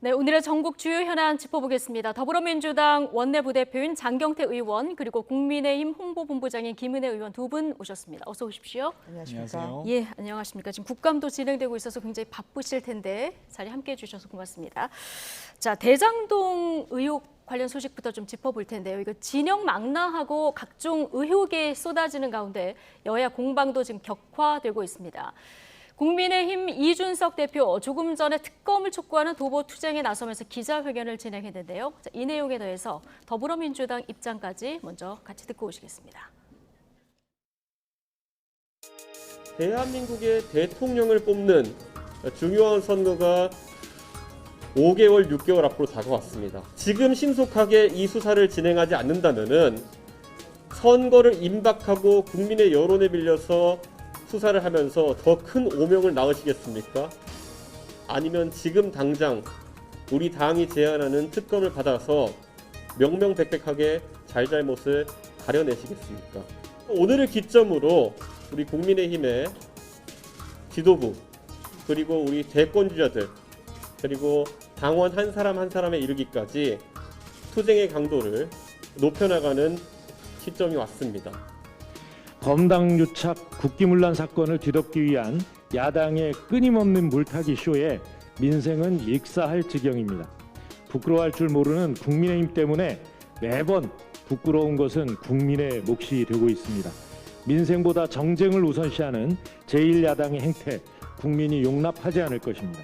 네, 오늘의 전국 주요 현안 짚어보겠습니다. 더불어민주당 원내부대표인 장경태 의원 그리고 국민의힘 홍보본부장인 김은혜 의원 두 분 오셨습니다. 어서 오십시오. 안녕하십니까. 예, 안녕하십니까. 지금 국감도 진행되고 있어서 굉장히 바쁘실 텐데 자리 함께해 주셔서 고맙습니다. 자, 대장동 의혹 관련 소식부터 좀 짚어볼 텐데요. 이거 진영 망라하고 각종 의혹이 쏟아지는 가운데 여야 공방도 지금 격화되고 있습니다. 국민의힘 이준석 대표 조금 전에 특검을 촉구하는 도보 투쟁에 나서면서 기자회견을 진행했는데요. 자, 이 내용에 대해서 더불어민주당 입장까지 먼저 같이 듣고 오시겠습니다. 대한민국의 대통령을 뽑는 중요한 선거가 5개월, 6개월 앞으로 다가왔습니다. 지금 신속하게 이 수사를 진행하지 않는다면은 선거를 임박하고 국민의 여론에 빌려서 수사를 하면서 더 큰 오명을 낳으시겠습니까? 아니면 지금 당장 우리 당이 제안하는 특검을 받아서 명명백백하게 잘잘못을 가려내시겠습니까? 오늘을 기점으로 우리 국민의힘의 지도부 그리고 우리 대권주자들 그리고 당원 한 사람 한 사람에 이르기까지 투쟁의 강도를 높여나가는 시점이 왔습니다. 검당유착 국기문란 사건을 뒤덮기 위한 야당의 끊임없는 물타기 쇼에 민생은 익사할 지경입니다. 부끄러워할 줄 모르는 국민의힘 때문에 매번 부끄러운 것은 국민의 몫이 되고 있습니다. 민생보다 정쟁을 우선시하는 제1야당의 행태, 국민이 용납하지 않을 것입니다.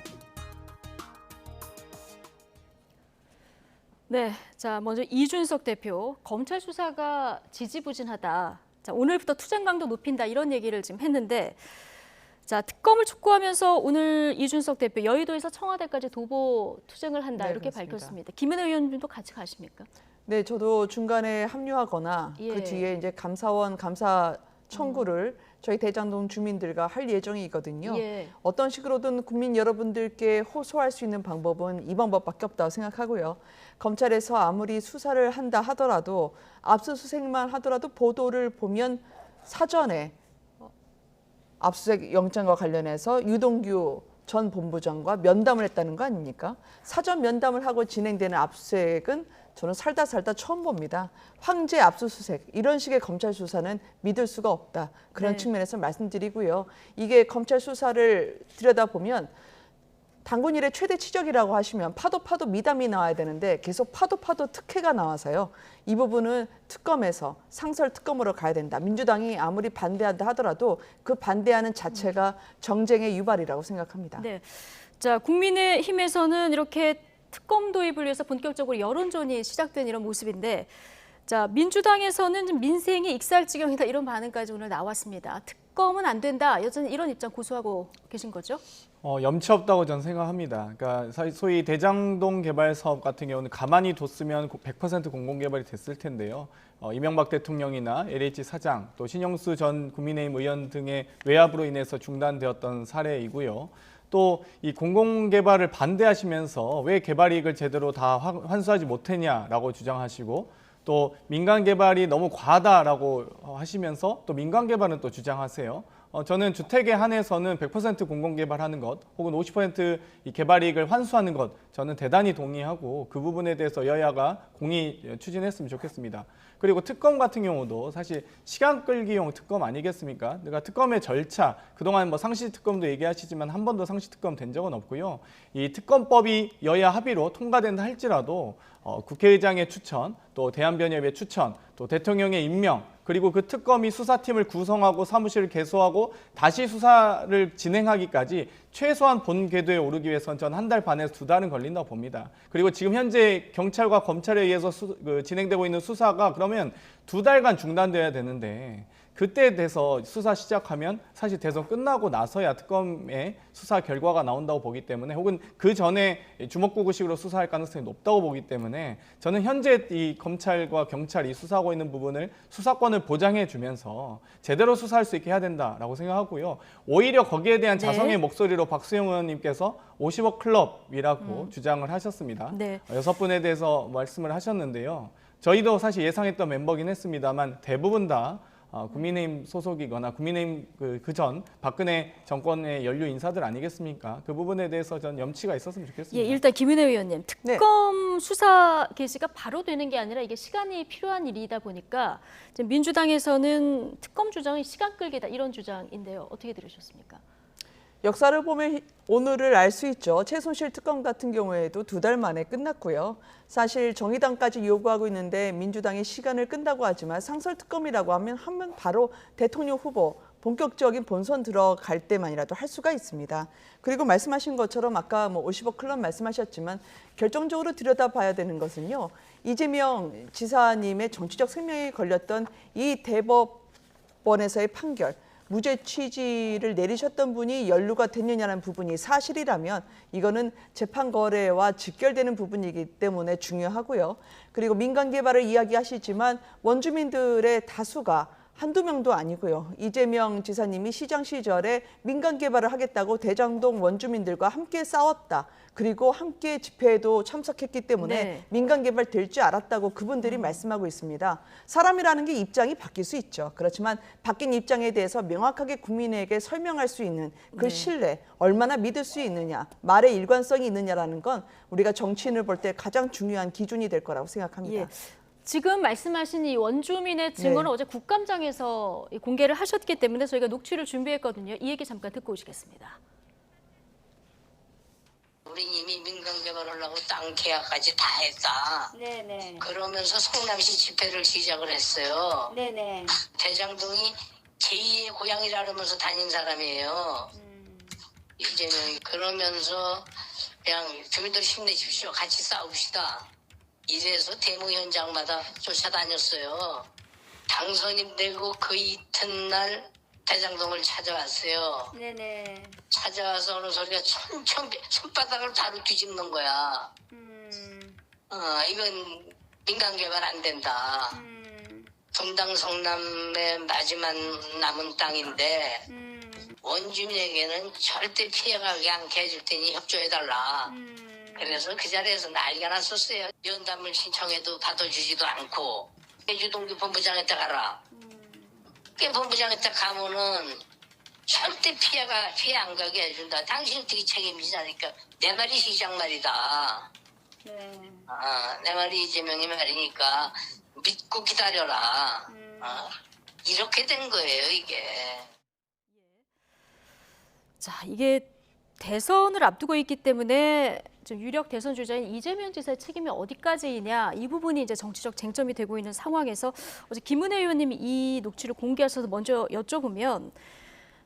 네, 자 먼저 이준석 대표 검찰 수사가 지지부진하다. 자, 오늘부터 투쟁 강도 높인다 이런 얘기를 지금 했는데 자, 특검을 촉구하면서 오늘 이준석 대표 여의도에서 청와대까지 도보 투쟁을 한다 이렇게 그렇습니다. 밝혔습니다. 김은혜 의원님도 같이 가십니까? 네, 저도 중간에 합류하거나 예. 그 뒤에 이제 감사원 감사 청구를 저희 대장동 주민들과 할 예정이거든요. 예. 어떤 식으로든 국민 여러분들께 호소할 수 있는 방법은 이 방법밖에 없다고 생각하고요. 검찰에서 아무리 수사를 한다 하더라도 압수수색만 하더라도 보도를 보면 사전에 압수수색 영장과 관련해서 유동규 전 본부장과 면담을 했다는 거 아닙니까? 사전 면담을 하고 진행되는 압수수색은 저는 살다 처음 봅니다. 황제 압수수색 이런 식의 검찰 수사는 믿을 수가 없다. 그런 네. 측면에서 말씀드리고요. 이게 검찰 수사를 들여다보면 당군 일의 최대 치적이라고 하시면 파도 미담이 나와야 되는데 계속 파도 특혜가 나와서요. 이 부분은 특검에서 상설 특검으로 가야 된다. 민주당이 아무리 반대한다 하더라도 그 반대하는 자체가 정쟁의 유발이라고 생각합니다. 네, 자 국민의힘에서는 이렇게 특검 도입을 위해서 본격적으로 여론전이 시작된 이런 모습인데 자 민주당에서는 좀 민생이 익사할 지경이다 이런 반응까지 오늘 나왔습니다. 특검은 안 된다. 여전히 이런 입장 고수하고 계신 거죠? 염치 없다고 저는 생각합니다. 그러니까 소위 대장동 개발 사업 같은 경우는 가만히 뒀으면 100% 공공개발이 됐을 텐데요. 이명박 대통령이나 LH 사장, 또 신영수 전 국민의힘 의원 등의 외압으로 인해서 중단되었던 사례이고요. 또 이 공공개발을 반대하시면서 왜 개발 이익을 제대로 다 환수하지 못했냐라고 주장하시고 또 민간 개발이 너무 과하다라고 하시면서 또 민간 개발은 또 주장하세요. 저는 주택에 한해서는 100% 공공개발하는 것 혹은 50% 개발 이익을 환수하는 것 저는 대단히 동의하고 그 부분에 대해서 여야가 공히 추진했으면 좋겠습니다. 그리고 특검 같은 경우도 사실 시간 끌기용 특검 아니겠습니까? 그러니까 특검의 절차, 그동안 뭐 상시 특검도 얘기하시지만 한 번도 상시 특검 된 적은 없고요. 이 특검법이 여야 합의로 통과된다 할지라도 국회의장의 추천, 또 대한변협의 추천, 또 대통령의 임명, 그리고 그 특검이 수사팀을 구성하고 사무실을 개소하고 다시 수사를 진행하기까지 최소한 본 궤도에 오르기 위해서는 전 한 달 반에서 2달은 걸린다고 봅니다. 그리고 지금 현재 경찰과 검찰에 의해서 진행되고 있는 수사가 그러면 2달간 중단돼야 되는데 그때 돼서 수사 시작하면 사실 대선 끝나고 나서야 특검의 수사 결과가 나온다고 보기 때문에 혹은 그 전에 주먹구구식으로 수사할 가능성이 높다고 보기 때문에 저는 현재 이 검찰과 경찰이 수사하고 있는 부분을 수사권을 보장해 주면서 제대로 수사할 수 있게 해야 된다라고 생각하고요. 오히려 거기에 대한 네. 자성의 목소리로 박수영 의원님께서 50억 클럽이라고 주장을 하셨습니다. 네. 6분에 대해서 말씀을 하셨는데요. 저희도 사실 예상했던 멤버긴 했습니다만 대부분 다 국민의힘 소속이거나 국민의힘 그전 박근혜 정권의 연류 인사들 아니겠습니까? 그 부분에 대해서 전 염치가 있었으면 좋겠습니다. 예, 일단 김은혜 의원님, 네. 특검 수사 개시가 바로 되는 게 아니라 이게 시간이 필요한 일이다 보니까 지금 민주당에서는 특검 주장은 시간 끌기다 이런 주장인데요. 어떻게 들으셨습니까? 역사를 보면 오늘을 알 수 있죠. 최순실 특검 같은 경우에도 2달 만에 끝났고요. 사실 정의당까지 요구하고 있는데 민주당이 시간을 끈다고 하지만 상설특검이라고 하면 바로 대통령 후보 본격적인 본선 들어갈 때만이라도 할 수가 있습니다. 그리고 말씀하신 것처럼 아까 50억 클럽 말씀하셨지만 결정적으로 들여다봐야 되는 것은요. 이재명 지사님의 정치적 생명이 걸렸던 이 대법원에서의 판결, 무죄 취지를 내리셨던 분이 연루가 됐느냐는 부분이 사실이라면 이거는 재판 거래와 직결되는 부분이기 때문에 중요하고요. 그리고 민간 개발을 이야기하시지만 원주민들의 다수가 한두 명도 아니고요. 이재명 지사님이 시장 시절에 민간 개발을 하겠다고 대장동 원주민들과 함께 싸웠다. 그리고 함께 집회에도 참석했기 때문에 네. 민간 개발 될 줄 알았다고 그분들이 말씀하고 있습니다. 사람이라는 게 입장이 바뀔 수 있죠. 그렇지만 바뀐 입장에 대해서 명확하게 국민에게 설명할 수 있는 그 네. 신뢰, 얼마나 믿을 수 있느냐, 말의 일관성이 있느냐라는 건 우리가 정치인을 볼 때 가장 중요한 기준이 될 거라고 생각합니다. 예. 지금 말씀하신 이 원주민의 증언을 네. 어제 국감장에서 공개를 하셨기 때문에 저희가 녹취를 준비했거든요. 이 얘기 잠깐 듣고 오시겠습니다. 우리 이미 민간 개발하려고 땅 계약까지 다 했다. 네네. 그러면서 성남시 집회를 시작을 했어요. 네네. 대장동이 제2의 고향이라면서 다닌 사람이에요. 이재명이. 그러면서 그냥 주민들 힘내십시오. 같이 싸웁시다. 이래서 데모 현장마다 쫓아다녔어요. 당선이 되고 그 이튿날 대장동을 찾아왔어요. 네네. 찾아와서 오는 소리가 손바닥을 다루 뒤집는 거야. 이건 민간 개발 안 된다. 분당 성남의 마지막 남은 땅인데 원주민에게는 절대 피해가게 않게 해줄 테니 협조해달라. 그래서 그 자리에서 난리가 났었어요. 연담을 신청해도 받아주지도 않고 유동규 본부장한테 가라. 그 본부장한테 가면은 절대 피해 안 가게 해준다. 당신 어떻게 책임지자니까 내 말이 시장 말이다. 네. 내 말이 이재명이 말이니까 믿고 기다려라. 이렇게 된 거예요 이게. 자, 이게 대선을 앞두고 있기 때문에 좀 유력 대선 주자인 이재명 지사의 책임이 어디까지이냐 이 부분이 이제 정치적 쟁점이 되고 있는 상황에서 어제 김은혜 의원님이 이 녹취를 공개하셔서 먼저 여쭤보면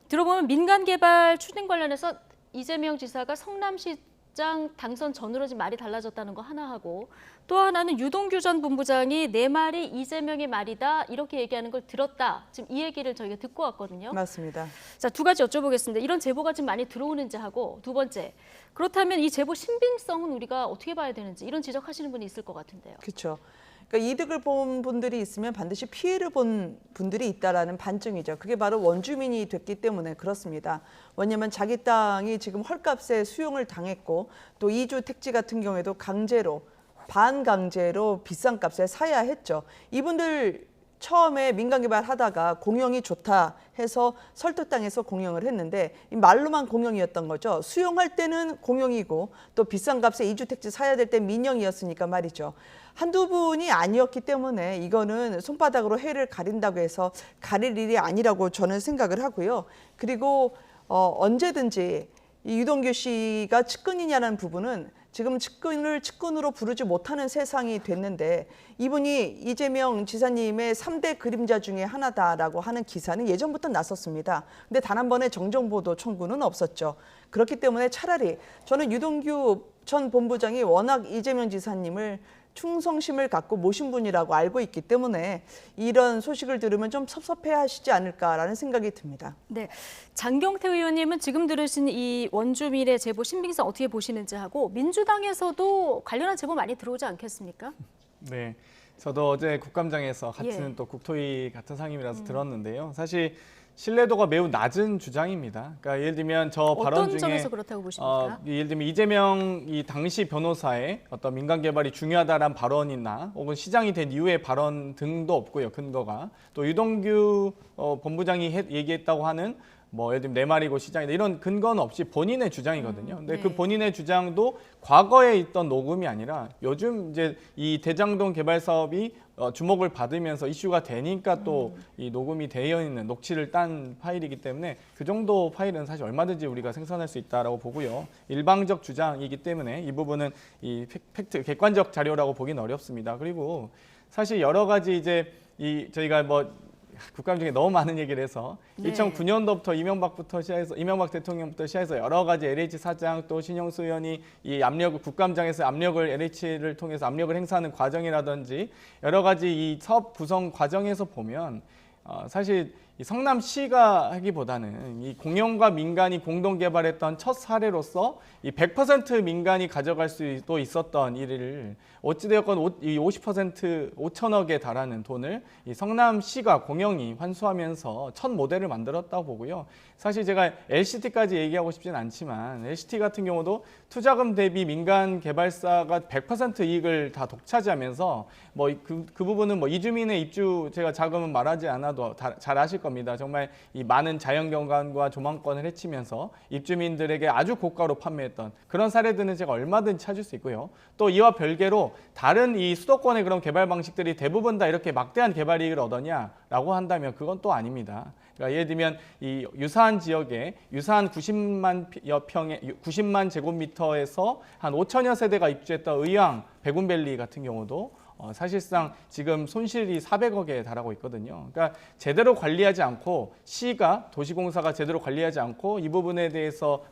들어보면 민간 개발 추진 관련해서 이재명 지사가 성남시장 당선 전으로 지금 말이 달라졌다는 거 하나 하고 또 하나는 유동규 전 본부장이 내 말이 이재명의 말이다 이렇게 얘기하는 걸 들었다. 지금 이 얘기를 저희가 듣고 왔거든요. 맞습니다. 자, 2가지 여쭤보겠습니다. 이런 제보가 지금 많이 들어오는지 하고 두 번째, 그렇다면 이 제보 신빙성은 우리가 어떻게 봐야 되는지 이런 지적하시는 분이 있을 것 같은데요. 그렇죠. 그러니까 이득을 본 분들이 있으면 반드시 피해를 본 분들이 있다라는 반증이죠. 그게 바로 원주민이 됐기 때문에 그렇습니다. 왜냐하면 자기 땅이 지금 헐값에 수용을 당했고 또 이주 택지 같은 경우에도 강제로 반강제로 비싼 값에 사야 했죠. 이분들 처음에 민간 개발하다가 공영이 좋다 해서 설득당해서 공영을 했는데 말로만 공영이었던 거죠. 수용할 때는 공영이고 또 비싼 값에 이주택지 사야 될 때 민영이었으니까 말이죠. 한두 분이 아니었기 때문에 이거는 손바닥으로 해를 가린다고 해서 가릴 일이 아니라고 저는 생각을 하고요. 그리고 언제든지 이 유동규 씨가 측근이냐는 부분은 지금 측근을 측근으로 부르지 못하는 세상이 됐는데 이분이 이재명 지사님의 3대 그림자 중에 하나다라고 하는 기사는 예전부터 났었습니다. 근데 단 한 번의 정정보도 청구는 없었죠. 그렇기 때문에 차라리 저는 유동규 전 본부장이 워낙 이재명 지사님을 충성심을 갖고 모신 분이라고 알고 있기 때문에 이런 소식을 들으면 좀 섭섭해하시지 않을까라는 생각이 듭니다. 네, 장경태 의원님은 지금 들으신 이 원주민의 제보 신빙성 어떻게 보시는지 하고 민주당에서도 관련한 제보 많이 들어오지 않겠습니까? 네, 저도 어제 국감장에서 같은 예. 또 국토위 같은 상임이라서 들었는데요. 사실 신뢰도가 매우 낮은 주장입니다. 그러니까 예를 들면 저 발언 어떤 중에 점에서 그렇다고 보십니까? 예를 들면 이재명 이 당시 변호사의 어떤 민간 개발이 중요하다란 발언이나 혹은 시장이 된 이후의 발언 등도 없고요. 근거가 또 유동규 본부장이 얘기했다고 하는 뭐 예를 들면 네 마리고 시장이다 이런 근거는 없이 본인의 주장이거든요. 근데 네. 그 본인의 주장도 과거에 있던 녹음이 아니라 요즘 이제 이 대장동 개발 사업이 주목을 받으면서 이슈가 되니까 또 이 녹음이 되어 있는 녹취를 딴 파일이기 때문에 그 정도 파일은 사실 얼마든지 우리가 생산할 수 있다라고 보고요. 일방적 주장이기 때문에 이 부분은 이 팩트 객관적 자료라고 보기는 어렵습니다. 그리고 사실 여러 가지 이제 저희가 뭐 국감 중에 너무 많은 얘기를 해서 네. 2009년도부터 이명박 대통령부터 시작해서 여러 가지 LH 사장 또 신영수 의원이 이 압력을 국감장에서 압력을 LH를 통해서 압력을 행사하는 과정이라든지 여러 가지 이 사업 구성 과정에서 보면 사실 이 성남시가 하기보다는 이 공영과 민간이 공동 개발했던 첫 사례로서 이 100% 민간이 가져갈 수도 있었던 일을 어찌되었건 이 50% 5천억에 달하는 돈을 이 성남시가 공영이 환수하면서 첫 모델을 만들었다고 보고요. 사실 제가 LCT까지 얘기하고 싶진 않지만 LCT 같은 경우도 투자금 대비 민간 개발사가 100% 이익을 다 독차지하면서 뭐 그 부분은 뭐 이주민의 입주 제가 자금은 말하지 않아도 잘 아실 겁니다. 정말 이 많은 자연경관과 조망권을 해치면서 입주민들에게 아주 고가로 판매했던 그런 사례들은 제가 얼마든지 찾을 수 있고요. 또 이와 별개로 다른 이 수도권의 그런 개발 방식들이 대부분 다 이렇게 막대한 개발 이익을 얻었냐라고 한다면 그건 또 아닙니다. 그러니까 예를 들면 이 유사한 지역에 유사한 90만 제곱미터에서 한 5천여 세대가 입주했던 의왕 백운밸리 같은 경우도 사실상 지금 손실이 400억에 달하고 있거든요. 그러니까 제대로 관리하지 않고 시가 도시공사가 제대로 관리하지 않고 이 부분에 대해서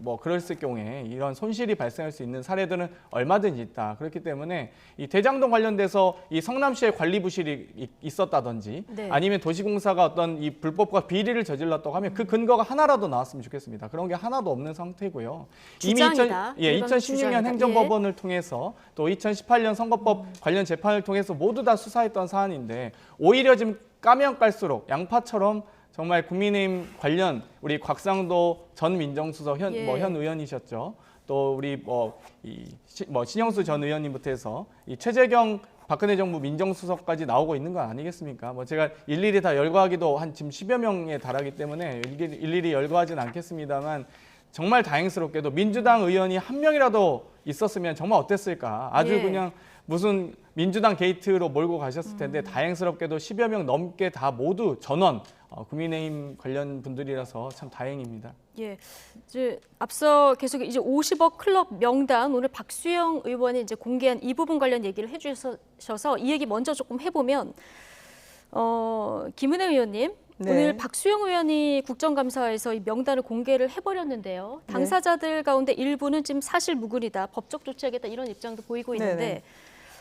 뭐 그랬을 경우에 이런 손실이 발생할 수 있는 사례들은 얼마든지 있다. 그렇기 때문에 이 대장동 관련돼서 이 성남시의 관리 부실이 있었다든지 네. 아니면 도시공사가 어떤 이 불법과 비리를 저질렀다고 하면 그 근거가 하나라도 나왔으면 좋겠습니다. 그런 게 하나도 없는 상태고요. 주장이다. 이미 2016년 주장이다. 행정법원을 통해서 또 2018년 선거법 관련 재판을 통해서 모두 다 수사했던 사안인데 오히려 지금 까면 깔수록 양파처럼 정말 국민의힘 관련 우리 곽상도 전 민정수석 현 의원이셨죠. 또 우리 신영수 전 의원님부터 해서 이 최재경 박근혜 정부 민정수석까지 나오고 있는 건 아니겠습니까? 뭐 제가 일일이 다 열거하기도 한 지금 10여 명에 달하기 때문에 일일이 열거하지는 않겠습니다만 정말 다행스럽게도 민주당 의원이 한 명이라도 있었으면 정말 어땠을까? 아주 예. 그냥 무슨 민주당 게이트로 몰고 가셨을 텐데 다행스럽게도 10여 명 넘게 다 모두 전원 국민의힘 관련 분들이라서 참 다행입니다. 예, 이제 앞서 계속 이제 50억 클럽 명단 오늘 박수영 의원이 이제 공개한 이 부분 관련 얘기를 해주셔서 이 얘기 먼저 조금 해보면 김은혜 의원님. 네. 오늘 박수영 의원이 국정감사에서 이 명단을 공개를 해버렸는데요. 당사자들 가운데 일부는 지금 사실 무근이다, 법적 조치하겠다 이런 입장도 보이고 있는데 네네.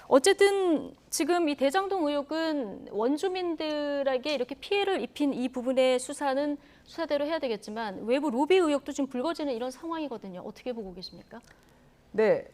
어쨌든 지금 이 대장동 의혹은 원주민들에게 이렇게 피해를 입힌 이 부분의 수사는 수사대로 해야 되겠지만 외부 로비 의혹도 지금 불거지는 이런 상황이거든요. 어떻게 보고 계십니까? 네,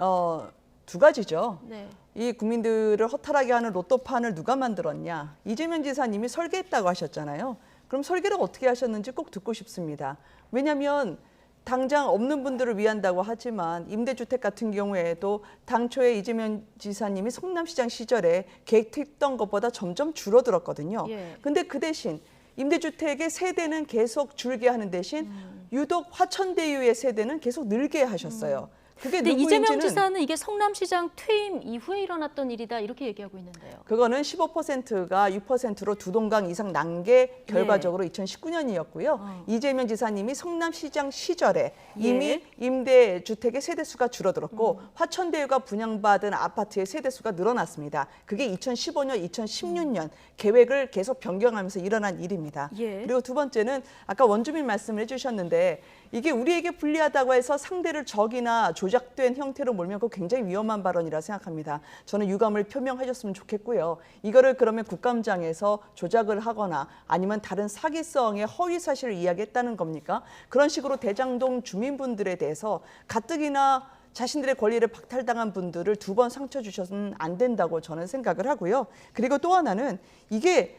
두 가지죠. 네. 이 국민들을 허탈하게 하는 로또판을 누가 만들었냐. 이재명 지사님이 설계했다고 하셨잖아요. 그럼 설계를 어떻게 하셨는지 꼭 듣고 싶습니다. 왜냐하면 당장 없는 분들을 위한다고 하지만 임대주택 같은 경우에도 당초에 이재명 지사님이 성남시장 시절에 계획했던 것보다 점점 줄어들었거든요. 예. 근데 그 대신 임대주택의 세대는 계속 줄게 하는 대신 유독 화천대유의 세대는 계속 늘게 하셨어요. 그게 근데 이재명 누구인지는 지사는 이게 성남시장 퇴임 이후에 일어났던 일이다 이렇게 얘기하고 있는데요. 그거는 15%가 6%로 두 동강 이상 난 게 결과적으로 2019년이었고요. 이재명 지사님이 성남시장 시절에 이미 예. 임대주택의 세대수가 줄어들었고 화천대유가 분양받은 아파트의 세대수가 늘어났습니다. 그게 2015년, 2016년 계획을 계속 변경하면서 일어난 일입니다. 예. 그리고 두 번째는 아까 원주민 말씀을 해주셨는데 이게 우리에게 불리하다고 해서 상대를 적이나 조작된 형태로 몰면 그거 굉장히 위험한 발언이라 생각합니다. 저는 유감을 표명하셨으면 좋겠고요. 이거를 그러면 국감장에서 조작을 하거나 아니면 다른 사기성의 허위 사실을 이야기했다는 겁니까? 그런 식으로 대장동 주민분들에 대해서 가뜩이나 자신들의 권리를 박탈당한 분들을 두 번 상처 주셔서는 안 된다고 저는 생각을 하고요. 그리고 또 하나는 이게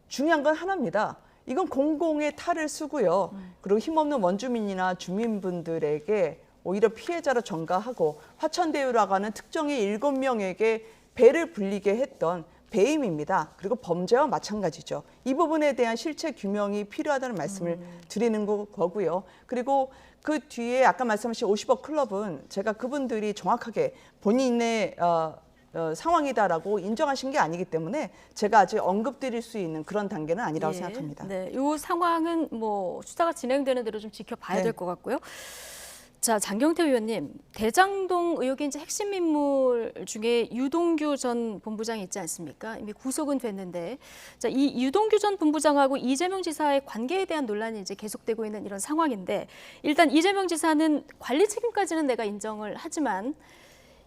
중요한 건 하나입니다. 이건 공공의 탈을 쓰고요. 그리고 힘없는 원주민이나 주민분들에게 오히려 피해자로 전가하고 화천대유라고 하는 특정의 7명에게 배를 불리게 했던 배임입니다. 그리고 범죄와 마찬가지죠. 이 부분에 대한 실체 규명이 필요하다는 말씀을 드리는 거고요. 그리고 그 뒤에 아까 말씀하신 50억 클럽은 제가 그분들이 정확하게 본인의 상황이다라고 인정하신 게 아니기 때문에 제가 아직 언급드릴 수 있는 그런 단계는 아니라고 생각합니다. 네, 이 상황은 뭐 수사가 진행되는 대로 좀 지켜봐야 네. 될 것 같고요. 자, 장경태 의원님, 대장동 의혹의 이제 핵심 인물 중에 유동규 전 본부장이 있지 않습니까? 이미 구속은 됐는데, 자, 이 유동규 전 본부장하고 이재명 지사의 관계에 대한 논란이 이제 계속되고 있는 이런 상황인데, 일단 이재명 지사는 관리 책임까지는 내가 인정을 하지만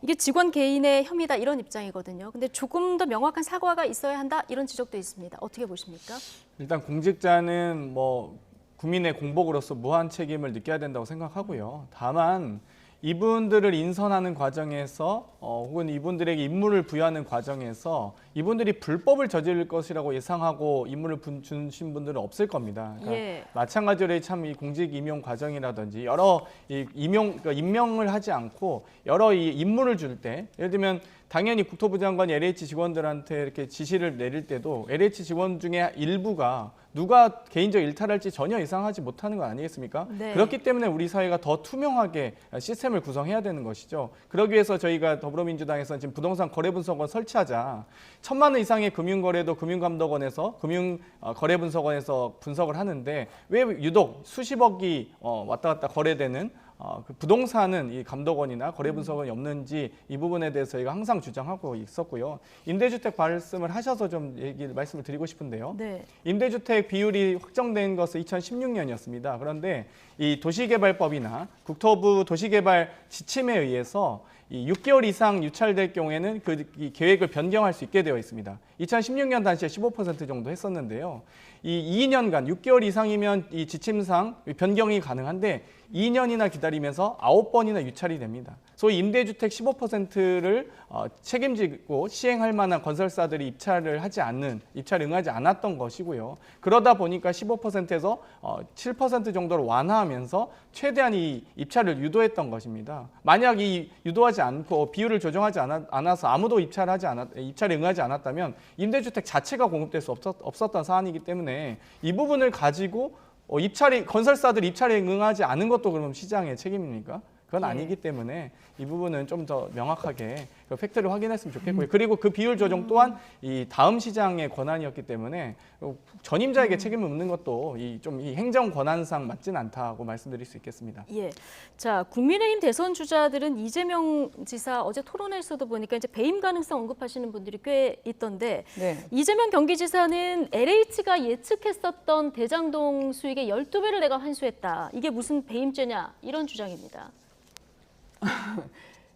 이게 직원 개인의 혐의다 이런 입장이거든요. 근데 조금 더 명확한 사과가 있어야 한다 이런 지적도 있습니다. 어떻게 보십니까? 일단 공직자는 뭐 국민의 공복으로서 무한 책임을 느껴야 된다고 생각하고요. 다만 이분들을 인선하는 과정에서 혹은 이분들에게 임무를 부여하는 과정에서 이분들이 불법을 저지를 것이라고 예상하고 임무를 주신 분들은 없을 겁니다. 그러니까 예. 마찬가지로 참 이 공직 임용 과정이라든지 여러 그러니까 임명을 하지 않고 여러 이 임무를 줄 때 예를 들면 당연히 국토부 장관이 LH 직원들한테 이렇게 지시를 내릴 때도 LH 직원 중에 일부가 누가 개인적 일탈할지 전혀 예상하지 못하는 거 아니겠습니까? 네. 그렇기 때문에 우리 사회가 더 투명하게 시스템을 구성해야 되는 것이죠. 그러기 위해서 저희가 더불어민주당에서 지금 부동산 거래분석원 설치하자 1,000만 원 이상의 금융거래도 금융감독원에서 금융거래분석원에서 분석을 하는데 왜 유독 수십억이 왔다 갔다 거래되는 그 부동산은 이 감독원이나 거래분석원이 없는지 이 부분에 대해서 저희가 항상 주장하고 있었고요. 임대주택 말씀을 하셔서 좀 말씀을 드리고 싶은데요. 네. 임대주택 비율이 확정된 것은 2016년이었습니다. 그런데 이 도시개발법이나 국토부 도시개발 지침에 의해서 이 6개월 이상 유찰될 경우에는 이 계획을 변경할 수 있게 되어 있습니다. 2016년 당시에 15% 정도 했었는데요. 이 2년간 6개월 이상이면 이 지침상 변경이 가능한데 2년이나 기다리면서 9번이나 유찰이 됩니다. 소위 임대주택 15%를 책임지고 시행할 만한 건설사들이 입찰을 응하지 않았던 것이고요. 그러다 보니까 15%에서 7% 정도로 완화하면서 최대한 이 입찰을 유도했던 것입니다. 만약 이 유도하지 않고 비율을 조정하지 않아서 아무도 입찰에 응하지 않았다면 임대주택 자체가 공급될 수 없었던 사안이기 때문에 이 부분을 가지고 건설사들이 입찰에 응하지 않은 것도 그럼 시장의 책임입니까? 그건 아니기 때문에 이 부분은 좀 더 명확하게 그 팩트를 확인했으면 좋겠고요. 그리고 그 비율 조정 또한 이 다음 시장의 권한이었기 때문에 전임자에게 책임을 묻는 것도 이 행정 권한상 맞지는 않다고 말씀드릴 수 있겠습니다. 예. 자, 국민의힘 대선 주자들은 이재명 지사 어제 토론회에서도 보니까 이제 배임 가능성 언급하시는 분들이 꽤 있던데 네. 이재명 경기지사는 LH가 예측했었던 대장동 수익의 12배를 내가 환수했다. 이게 무슨 배임죄냐 이런 주장입니다.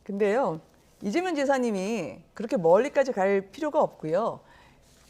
근데요, 이재명 지사님이 그렇게 멀리까지 갈 필요가 없고요.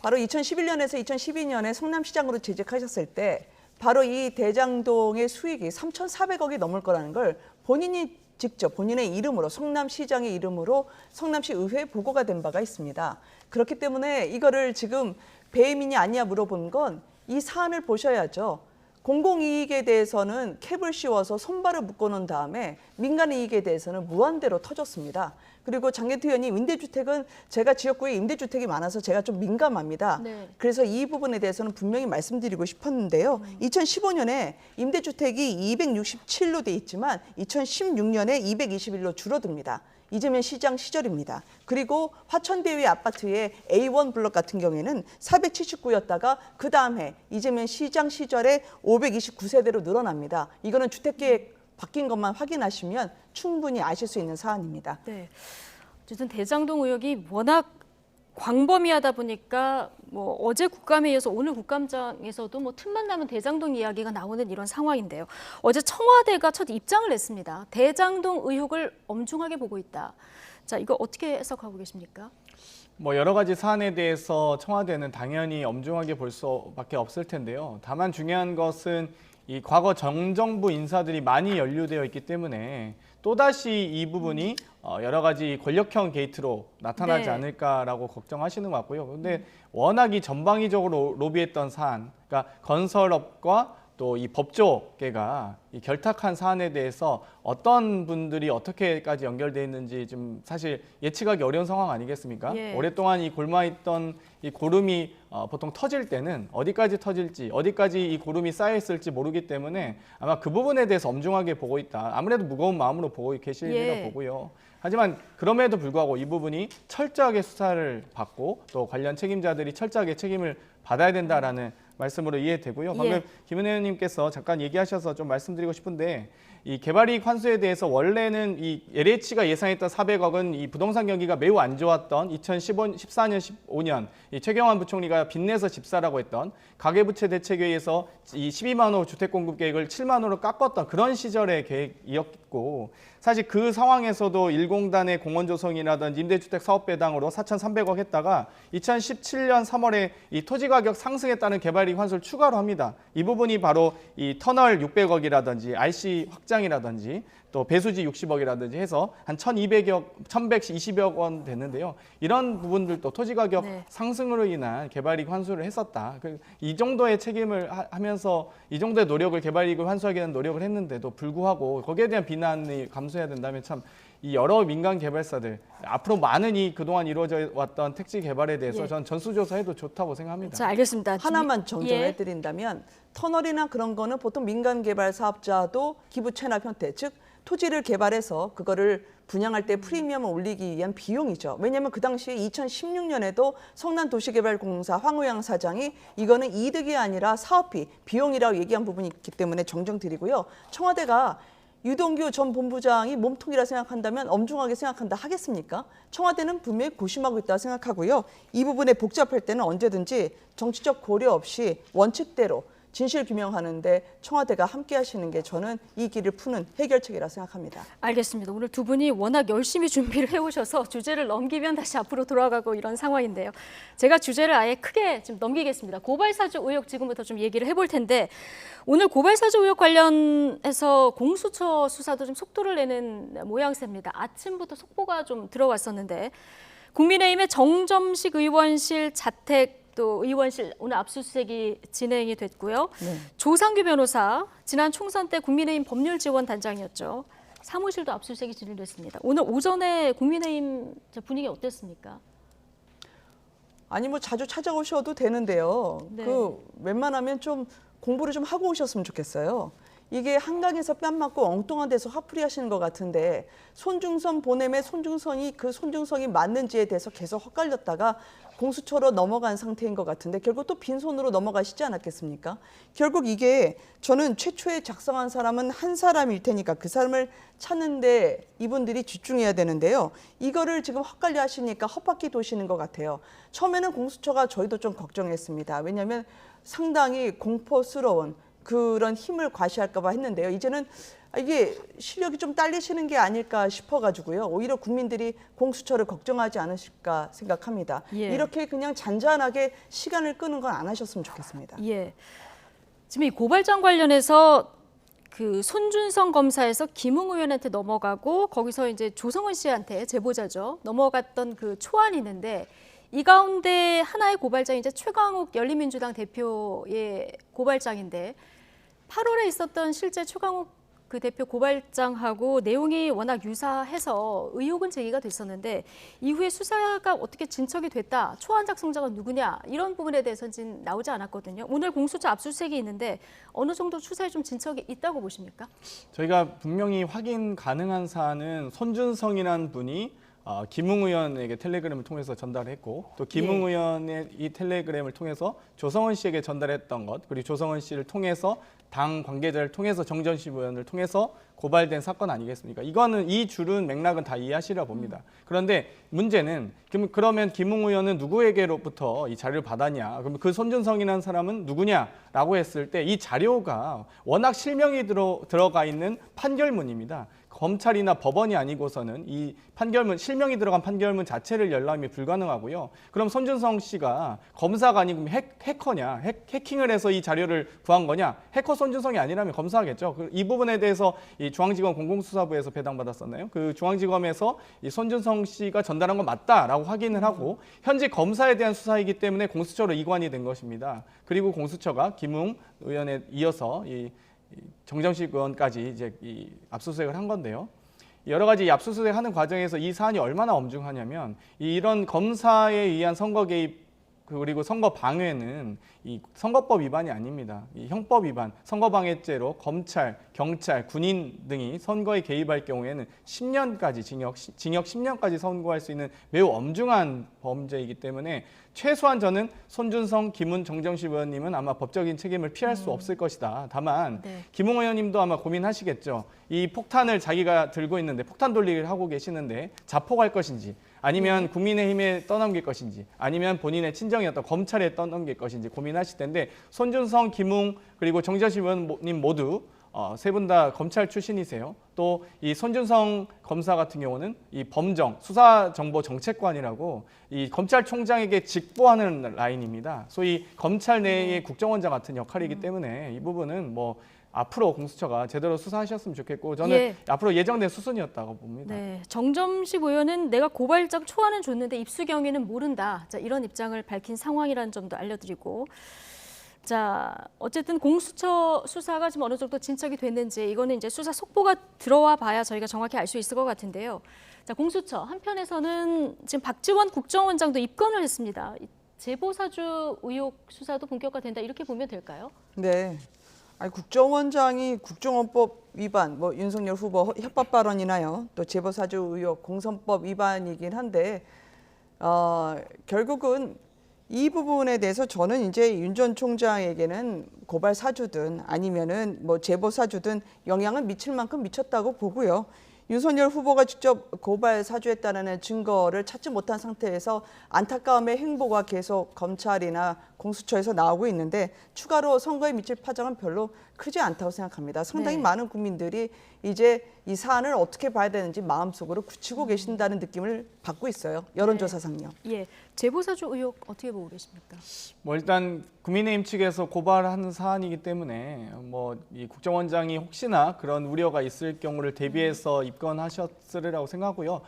바로 2011년에서 2012년에 성남시장으로 재직하셨을 때 바로 이 대장동의 수익이 3,400억이 넘을 거라는 걸 본인이 직접 본인의 이름으로 성남시장의 이름으로 성남시 의회에 보고가 된 바가 있습니다. 그렇기 때문에 이거를 지금 배임이냐 아니냐 물어본 건 이 사안을 보셔야죠. 공공이익에 대해서는 캡을 씌워서 손발을 묶어놓은 다음에 민간이익에 대해서는 무한대로 터졌습니다. 그리고 장경태 의원님, 임대주택은 제가 지역구에 임대주택이 많아서 제가 좀 민감합니다. 네. 그래서 이 부분에 대해서는 분명히 말씀드리고 싶었는데요. 2015년에 임대주택이 267로 돼 있지만 2016년에 221로 줄어듭니다. 이재명 시장 시절입니다. 그리고 화천대유 아파트의 A1 블럭 같은 경우에는 479였다가 그 다음 해 이재명 시장 시절에 529세대로 늘어납니다. 이거는 주택계획 바뀐 것만 확인하시면 충분히 아실 수 있는 사안입니다. 네. 어쨌든 대장동 의혹이 워낙 광범위하다 보니까 뭐 어제 국감에 이어서 오늘 국감장에서도 뭐 틈만 나면 대장동 이야기가 나오는 이런 상황인데요. 어제 청와대가 첫 입장을 냈습니다. 대장동 의혹을 엄중하게 보고 있다. 자, 이거 어떻게 해석하고 계십니까? 뭐 여러 가지 사안에 대해서 청와대는 당연히 엄중하게 볼 수밖에 없을 텐데요. 다만 중요한 것은 이 과거 정정부 인사들이 많이 연루되어 있기 때문에 또 또다시 이 부분이 여러 가지 권력형 게이트로 나타나지 네. 않을까라고 걱정하시는 것 같고요. 근데 워낙 이 전방위적으로 로비했던 사안, 그러니까 건설업과 또 이 법조계가 이 결탁한 사안에 대해서 어떤 분들이 어떻게까지 연결되어 있는지 좀 사실 예측하기 어려운 상황 아니겠습니까? 예. 오랫동안 이 골마있던 이 고름이 보통 터질 때는 어디까지 터질지, 어디까지 이 고름이 쌓여 있을지 모르기 때문에 아마 그 부분에 대해서 엄중하게 보고 있다. 아무래도 무거운 마음으로 보고 계시리라 예. 보고요. 하지만 그럼에도 불구하고 이 부분이 철저하게 수사를 받고 또 관련 책임자들이 철저하게 책임을 받아야 된다라는 말씀으로 이해되고요. 방금 예. 김은혜 의원님께서 잠깐 얘기하셔서 좀 말씀드리고 싶은데 이 개발이익 환수에 대해서 원래는 이 LH가 예상했던 400억은 이 부동산 경기가 매우 안 좋았던 2014년, 15년 이 최경환 부총리가 빚내서 집사라고 했던 가계부채 대책회의에서 이 12만 호 주택 공급 계획을 7만 호로 깎았던 그런 시절의 계획이었고 사실 그 상황에서도 1공단의 공원조성이라든지 임대주택 사업 배당으로 4,300억 했다가 2017년 3월에 이 토지 가격 상승에 따른 개발이익 환수를 추가로 합니다. 이 부분이 바로 이 터널 600억이라든지 RC 확장이라든지 또 배수지 60억이라든지 해서 한 1,120억 원 됐는데요. 이런 부분들도 토지 가격 네. 상승으로 인한 개발이익 환수를 했었다. 이 정도의 책임을 하면서 이 정도의 노력을 개발이익을 환수하기 위한 노력을 했는데도 불구하고 거기에 대한 비난이 감수해야 된다면 참 이 여러 민간 개발사들 앞으로 많은 이 그동안 이루어져 왔던 택지 개발에 대해서 예. 전 전수조사해도 좋다고 생각합니다. 자, 알겠습니다. 하나만 예. 정정해드린다면 터널이나 그런 거는 보통 민간 개발 사업자도 기부 체납 형태, 즉 토지를 개발해서 그거를 분양할 때 프리미엄을 올리기 위한 비용이죠. 왜냐하면 그 당시에 2016년에도 성남도시개발공사 황우영 사장이 이거는 이득이 아니라 사업비, 비용이라고 얘기한 부분이 있기 때문에 정정드리고요. 청와대가 유동규 전 본부장이 몸통이라 생각한다면 엄중하게 생각한다 하겠습니까? 청와대는 분명히 고심하고 있다고 생각하고요. 이 부분에 복잡할 때는 언제든지 정치적 고려 없이 원칙대로 진실 규명하는데 청와대가 함께 하시는 게 저는 이 길을 푸는 해결책이라 생각합니다. 알겠습니다. 오늘 두 분이 워낙 열심히 준비를 해오셔서 주제를 넘기면 다시 앞으로 돌아가고 이런 상황인데요. 제가 주제를 아예 크게 좀 넘기겠습니다. 고발사주 의혹 지금부터 좀 얘기를 해볼 텐데 오늘 고발사주 의혹 관련해서 공수처 수사도 좀 속도를 내는 모양새입니다. 아침부터 속보가 좀 들어왔었는데 국민의힘의 정점식 의원실 자택 또 의원실 오늘 압수수색이 진행이 됐고요. 네. 조상규 변호사 지난 총선 때 국민의힘 법률지원단장이었죠. 사무실도 압수수색이 진행됐습니다. 오늘 오전에 국민의힘 분위기 어땠습니까? 아니 뭐 자주 찾아오셔도 되는데요. 네. 그 웬만하면 좀 공부를 좀 하고 오셨으면 좋겠어요. 이게 한강에서 뺨 맞고 엉뚱한 데서 화풀이 하시는 것 같은데 손중선 보냄의 손중선이 그 손중성이 맞는지에 대해서 계속 헛갈렸다가 공수처로 넘어간 상태인 것 같은데 결국 또 빈손으로 넘어가시지 않았겠습니까? 결국 이게 저는 최초에 작성한 사람은 한 사람일 테니까 그 사람을 찾는데 이분들이 집중해야 되는데요. 이거를 지금 헛갈려 하시니까 헛바퀴 도시는 것 같아요. 처음에는 공수처가 저희도 좀 걱정했습니다. 왜냐하면 상당히 공포스러운 그런 힘을 과시할까 봐 했는데요. 이제는 이게 실력이 좀 딸리시는 게 아닐까 싶어가지고요. 오히려 국민들이 공수처를 걱정하지 않으실까 생각합니다. 예. 이렇게 그냥 잔잔하게 시간을 끄는 건 안 하셨으면 좋겠습니다. 예. 지금 이 고발장 관련해서 그 손준성 검사에서 김웅 의원한테 넘어가고 거기서 이제 조성은 씨한테 제보자죠. 넘어갔던 그 초안이 있는데 이 가운데 하나의 고발장이 이제 최강욱 열린민주당 대표의 고발장인데 8월에 있었던 실제 최강욱 그 대표 고발장하고 내용이 워낙 유사해서 의혹은 제기가 됐었는데 이후에 수사가 어떻게 진척이 됐다, 초안 작성자가 누구냐 이런 부분에 대해서는 지금 나오지 않았거든요. 오늘 공수처 압수수색이 있는데 어느 정도 수사에 좀 진척이 있다고 보십니까? 저희가 분명히 확인 가능한 사안은 손준성이라는 분이 김웅 의원에게 텔레그램을 통해서 전달했고 또 김웅 의원의 이 텔레그램을 통해서 조성은 씨에게 전달했던 것 그리고 조성은 씨를 통해서 당 관계자를 통해서 정전식 의원을 통해서 고발된 사건 아니겠습니까? 이거는 이 줄은 맥락은 다 이해하시리라 봅니다. 그런데 문제는 그러면 김웅 의원은 누구에게로부터 이 자료를 받았냐? 그럼 그 손준성이라는 사람은 누구냐라고 했을 때 이 자료가 워낙 실명이 들어가 있는 판결문입니다. 검찰이나 법원이 아니고서는 이 판결문, 실명이 들어간 판결문 자체를 열람이 불가능하고요. 그럼 손준성 씨가 검사가 아니고 해커냐, 해킹을 해서 이 자료를 구한 거냐? 해커 손준성이 아니라면 검사하겠죠. 이 부분에 대해서 이 중앙지검 공공수사부에서 배당받았었나요? 그 중앙지검에서 이 손준성 씨가 전달한 건 맞다라고 확인을 하고 현재 검사에 대한 수사이기 때문에 공수처로 이관이 된 것입니다. 그리고 공수처가 김웅 의원에 이어서 이 정정식 의원까지 이제 이 압수수색을 한 건데요. 여러 가지 압수수색하는 과정에서 이 사안이 얼마나 엄중하냐면 이런 검사에 의한 선거 개입 그리고 선거 방해는 이 선거법 위반이 아닙니다. 이 형법 위반, 선거방해죄로 검찰, 경찰, 군인 등이 선거에 개입할 경우에는 10년까지 징역 10년까지 선고할 수 있는 매우 엄중한 범죄이기 때문에 최소한 저는 손준성, 김훈, 정정식 의원님은 아마 법적인 책임을 피할 수 없을 것이다. 다만 네. 김웅 의원님도 아마 고민하시겠죠. 이 폭탄을 자기가 들고 있는데 폭탄 돌리기를 하고 계시는데 자폭할 것인지 아니면 국민의힘에 떠넘길 것인지 아니면 본인의 친정이었던 검찰에 떠넘길 것인지 고민하실 텐데 손준성, 김웅 그리고 정정식 의원님 모두 세 분 다 검찰 출신이세요. 또 이 손준성 검사 같은 경우는 이 범정 수사정보정책관이라고 이 검찰총장에게 직보하는 라인입니다. 소위 검찰 내의 국정원장 같은 역할이기 때문에 이 부분은 뭐 앞으로 공수처가 제대로 수사하셨으면 좋겠고 저는 예. 앞으로 예정된 수순이었다고 봅니다. 네, 정점식 의원은 내가 고발장 초안은 줬는데 입수 경위는 모른다. 자, 이런 입장을 밝힌 상황이라는 점도 알려드리고. 자, 어쨌든 공수처 수사가 지금 어느 정도 진척이 됐는지 이거는 이제 수사 속보가 들어와 봐야 저희가 정확히 알 수 있을 것 같은데요. 자, 공수처 한편에서는 지금 박지원 국정원장도 입건을 했습니다. 제보사주 의혹 수사도 본격화된다 이렇게 보면 될까요? 네. 아니, 국정원장이 국정원법 위반, 뭐 윤석열 후보 협박 발언이나요, 또 제보사주 의혹, 공선법 위반이긴 한데 결국은 이 부분에 대해서 저는 이제 윤 전 총장에게는 고발 사주든 아니면은 뭐 제보 사주든 영향을 미칠 만큼 미쳤다고 보고요. 윤석열 후보가 직접 고발 사주했다는 증거를 찾지 못한 상태에서 안타까움의 행보가 계속 검찰이나 공수처에서 나오고 있는데 추가로 선거에 미칠 파장은 별로 크지 않다고 생각합니다. 상당히 네. 많은 국민들이 이제 이 사안을 어떻게 봐야 되는지 마음속으로 굳히고 계신다는 느낌을 받고 있어요. 여론조사상요. 예, 제보사주 의혹 어떻게 보고 계십니까? 뭐 일단 국민의힘 측에서 고발하는 사안이기 때문에 뭐 이 국정원장이 혹시나 그런 우려가 있을 경우를 대비해서 입건하셨으리라고 생각하고요.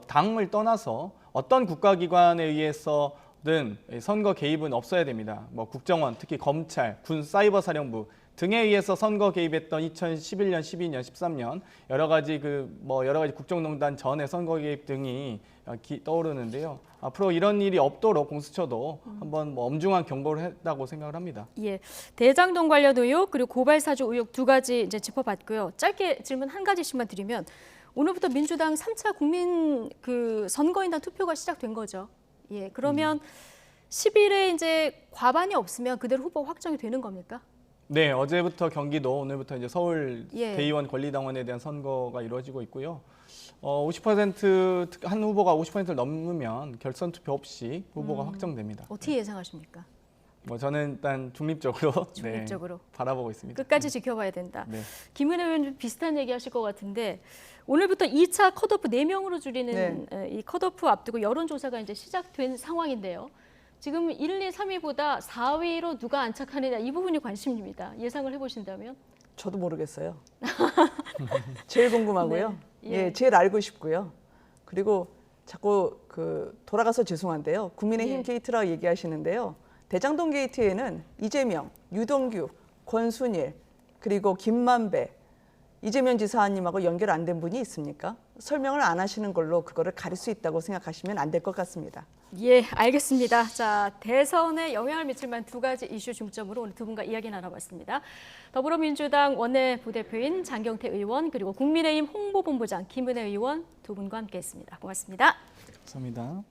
당을 떠나서 어떤 국가기관에 의해서든 선거 개입은 없어야 됩니다. 뭐 국정원, 특히 검찰, 군 사이버사령부 등에 의해서 선거 개입했던 2011년, 12년, 13년 여러 가지 국정농단 전의 선거 개입 등이 떠오르는데요. 앞으로 이런 일이 없도록 공수처도 한번 뭐 엄중한 경고를 했다고 생각을 합니다. 예, 대장동 관련 의혹 그리고 고발 사주 의혹 두 가지 이제 짚어봤고요. 짧게 질문 한 가지씩만 드리면 오늘부터 민주당 3차 국민 선거인단 투표가 시작된 거죠. 예, 그러면 10일에 이제 과반이 없으면 그대로 후보 확정이 되는 겁니까? 네, 어제부터 경기도, 오늘부터 이제 서울 예. 대의원 권리당원에 대한 선거가 이루어지고 있고요. 50% 한 후보가 50%를 넘으면 결선 투표 없이 후보가 확정됩니다. 어떻게 예상하십니까? 뭐 저는 일단 중립적으로, 중립적으로. 네, 바라보고 있습니다. 끝까지 지켜봐야 된다. 네. 김은혜 의원님 비슷한 얘기하실 것 같은데 오늘부터 2차 컷오프 4명으로 줄이는 이 컷오프 앞두고 여론조사가 이제 시작된 상황인데요. 지금 1, 2, 3위보다 4위로 누가 안착하느냐 이 부분이 관심입니다. 예상을 해보신다면? 저도 모르겠어요. 제일 궁금하고요. 네. 예, 제일 알고 싶고요. 그리고 자꾸 돌아가서 죄송한데요. 국민의힘 예. 게이트라고 얘기하시는데요. 대장동 게이트에는 이재명, 유동규, 권순일, 그리고 김만배, 이재명 지사님하고 연결 안 된 분이 있습니까? 설명을 안 하시는 걸로 그거를 가릴 수 있다고 생각하시면 안 될 것 같습니다. 예, 알겠습니다. 자, 대선에 영향을 미칠 만한 두 가지 이슈 중점으로 오늘 두 분과 이야기 나눠봤습니다. 더불어민주당 원내부대표인 장경태 의원 그리고 국민의힘 홍보본부장 김은혜 의원 두 분과 함께했습니다. 고맙습니다. 감사합니다.